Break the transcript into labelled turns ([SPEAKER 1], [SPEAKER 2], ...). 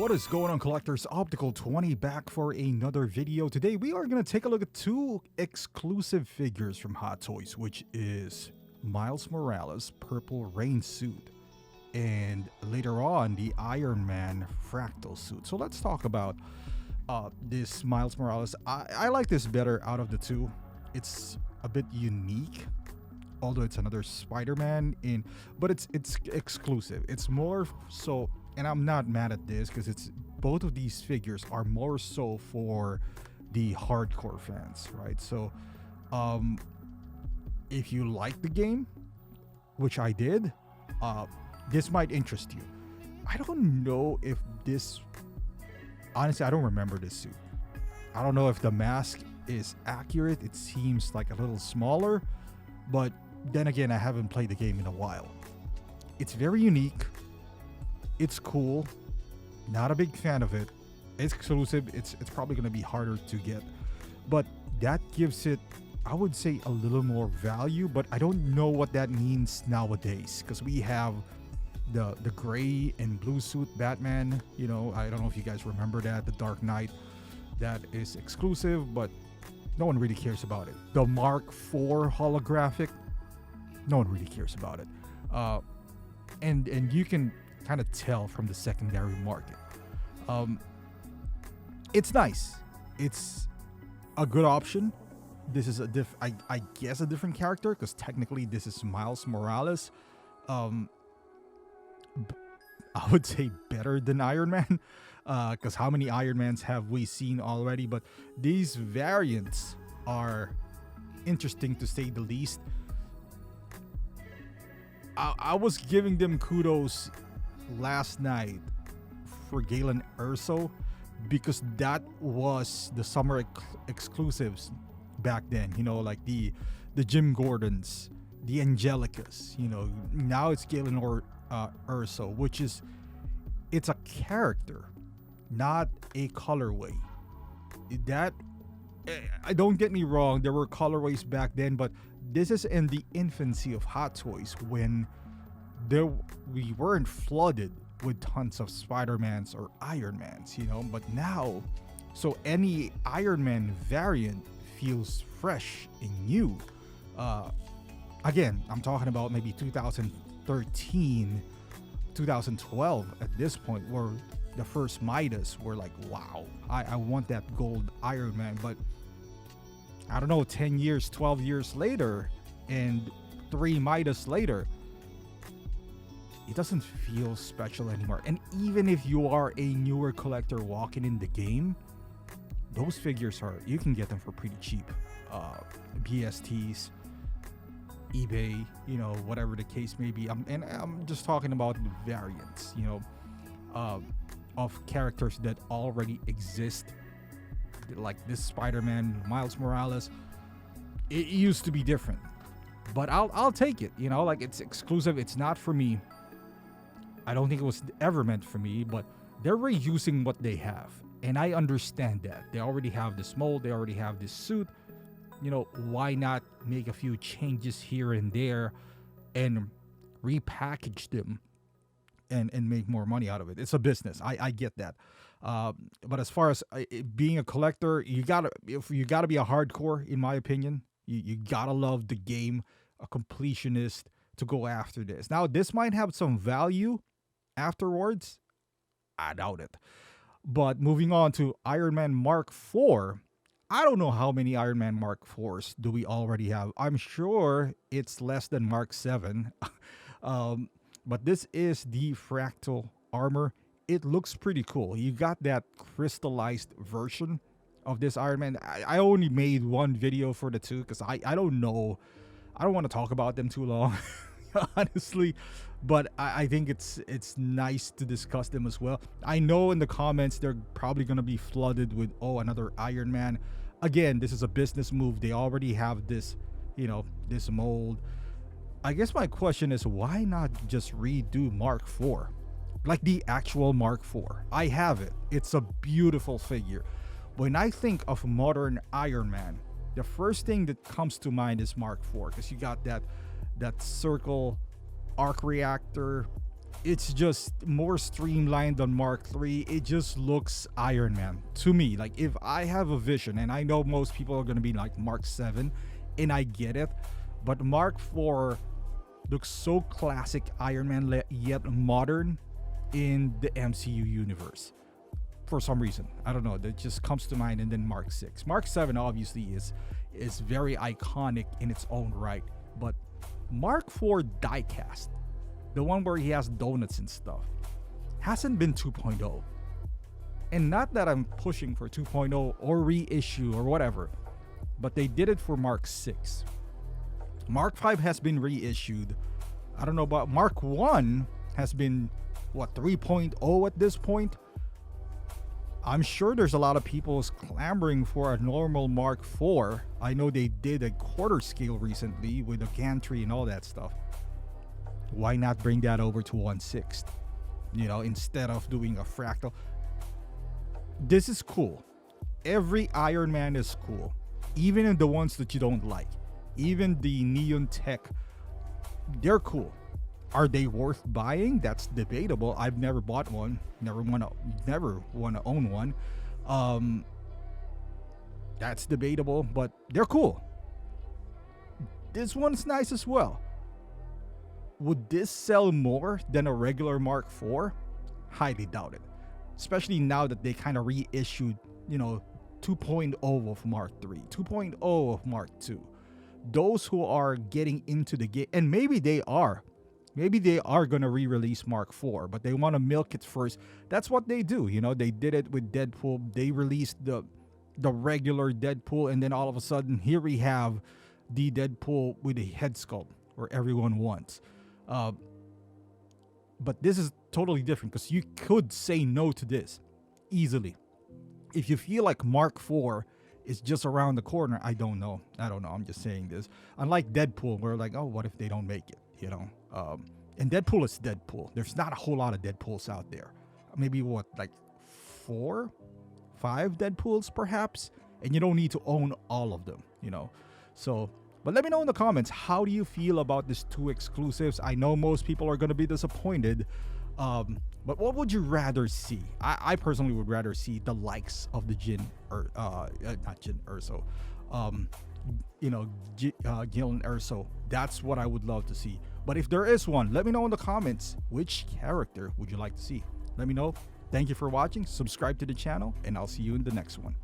[SPEAKER 1] What is going on, collectors? Optical 20 back for another video. Today we are going to take a look at two exclusive figures from Hot Toys, which is Miles Morales Purple Rain suit and later on the Iron Man fractal suit. So let's talk about this Miles Morales. I like this better out of the two. It's a bit unique, although it's another Spider-Man but it's exclusive. It's more so, and I'm not mad at this because it's both of these figures are more so for the hardcore fans, right? So if you like the game, which I did, this might interest you. I don't know if this, honestly, I don't remember this suit. I don't know if the mask is accurate. It seems like a little smaller, but then again, I haven't played the game in a while. It's very unique. It's cool. Not a big fan of it. It's exclusive. It's probably going to be harder to get, but that gives it, I would say, a little more value. But I don't know what that means nowadays, because we have the gray and blue suit Batman. You know, I don't know if you guys remember that, the Dark Knight, that is exclusive, but no one really cares about it. The Mark IV holographic, no one really cares about it. And you can kind of tell from the secondary market. It's nice. It's a good option. This is I guess a different character, because technically this is Miles Morales. I would say better than Iron Man, because how many Iron Mans have we seen already? But these variants are interesting, to say the least. I was giving them kudos last night for Galen Erso, because that was the summer exclusives back then, you know, like the Jim Gordons, the Angelicas, you know. Now it's Galen Erso, which is, it's a character, not a colorway. That, don't get me wrong, there were colorways back then, but this is in the infancy of Hot Toys, when we weren't flooded with tons of Spider-Mans or Iron Mans, you know. But now, so any Iron Man variant feels fresh and new. Again, I'm talking about maybe 2013, 2012 at this point, where the first Midas were like, wow, I want that gold Iron Man. But I don't know, 10 years, 12 years later, and 3 Midas later, it doesn't feel special anymore. And even if you are a newer collector walking in the game, those figures you can get them for pretty cheap. BSTs, eBay, you know, whatever the case may be. And I'm just talking about the variants, you know, of characters that already exist, like this Spider-Man, Miles Morales. It used to be different, but I'll take it, you know. Like, it's exclusive. It's not for me. I don't think it was ever meant for me, but they're reusing what they have, and I understand that. They already have this mold, they already have this suit, you know. Why not make a few changes here and there and repackage them and make more money out of it? It's a business. I get that. But as far as being a collector, you gotta be a hardcore, in my opinion. You gotta love the game, a completionist, to go after this. Now, this might have some value afterwards. I doubt it. But moving on to Iron Man Mark IV, I don't know how many Iron Man Mark IVs do we already have. I'm sure it's less than Mark VII. But this is the fractal armor. It looks pretty cool. You got that crystallized version of this Iron Man. I only made one video for the two, because I don't know. I don't want to talk about them too long, honestly. But I think it's nice to discuss them as well. I know in the comments they're probably going to be flooded with, oh, another Iron Man. Again, this is a business move. They already have this, you know, this mold. I guess my question is, why not just redo Mark IV? Like the actual Mark IV. I have it. It's a beautiful figure. When I think of modern Iron Man, the first thing that comes to mind is Mark IV, because you got that circle arc reactor, It's just more streamlined than Mark III. It just looks Iron Man to me. Like, if I have a vision, and I know most people are gonna be like Mark 7, and I get it, but Mark IV looks so classic Iron Man yet modern in the MCU universe. For some reason, I don't know, that just comes to mind. And then Mark 6, Mark 7 obviously is very iconic in its own right, but Mark 4 diecast, the one where he has donuts and stuff, hasn't been 2.0. And not that I'm pushing for 2.0 or reissue or whatever, but they did it for Mark 6. Mark 5 has been reissued. I don't know about Mark 1 has been, what, 3.0 at this point? I'm sure there's a lot of people clamoring for a normal Mark IV. I know they did a quarter scale recently with a gantry and all that stuff. Why not bring that over to 1/6? You know, instead of doing a fractal. This is cool. Every Iron Man is cool. Even in the ones that you don't like. Even the Neon Tech, they're cool. Are they worth buying? That's debatable. I've never bought one. Never want to own one. That's debatable, but they're cool. This one's nice as well. Would this sell more than a regular Mark IV? Highly doubt it. Especially now that they kind of reissued, 2.0 of Mark III, 2.0 of Mark II. Those who are getting into the game, and maybe they are going to re-release Mark IV, but they want to milk it first. That's what they do. They did it with Deadpool. They released the regular Deadpool, and then all of a sudden, here we have the Deadpool with a head sculpt, where everyone wants. But this is totally different, because you could say no to this easily. If you feel like Mark IV is just around the corner, I don't know. I'm just saying this. Unlike Deadpool, where like, oh, what if they don't make it? And Deadpool is Deadpool. There's not a whole lot of Deadpools out there. Maybe like 4, 5 Deadpools perhaps, and you don't need to own all of them. So, but let me know in the comments, how do you feel about these 2 exclusives? I know most people are going to be disappointed, but what would you rather see? I personally would rather see the likes of the not Jyn Erso, Gillen Erso. That's what I would love to see. But if there is one, let me know in the comments, which character would you like to see? Let me know. Thank you for watching. Subscribe to the channel, and I'll see you in the next one.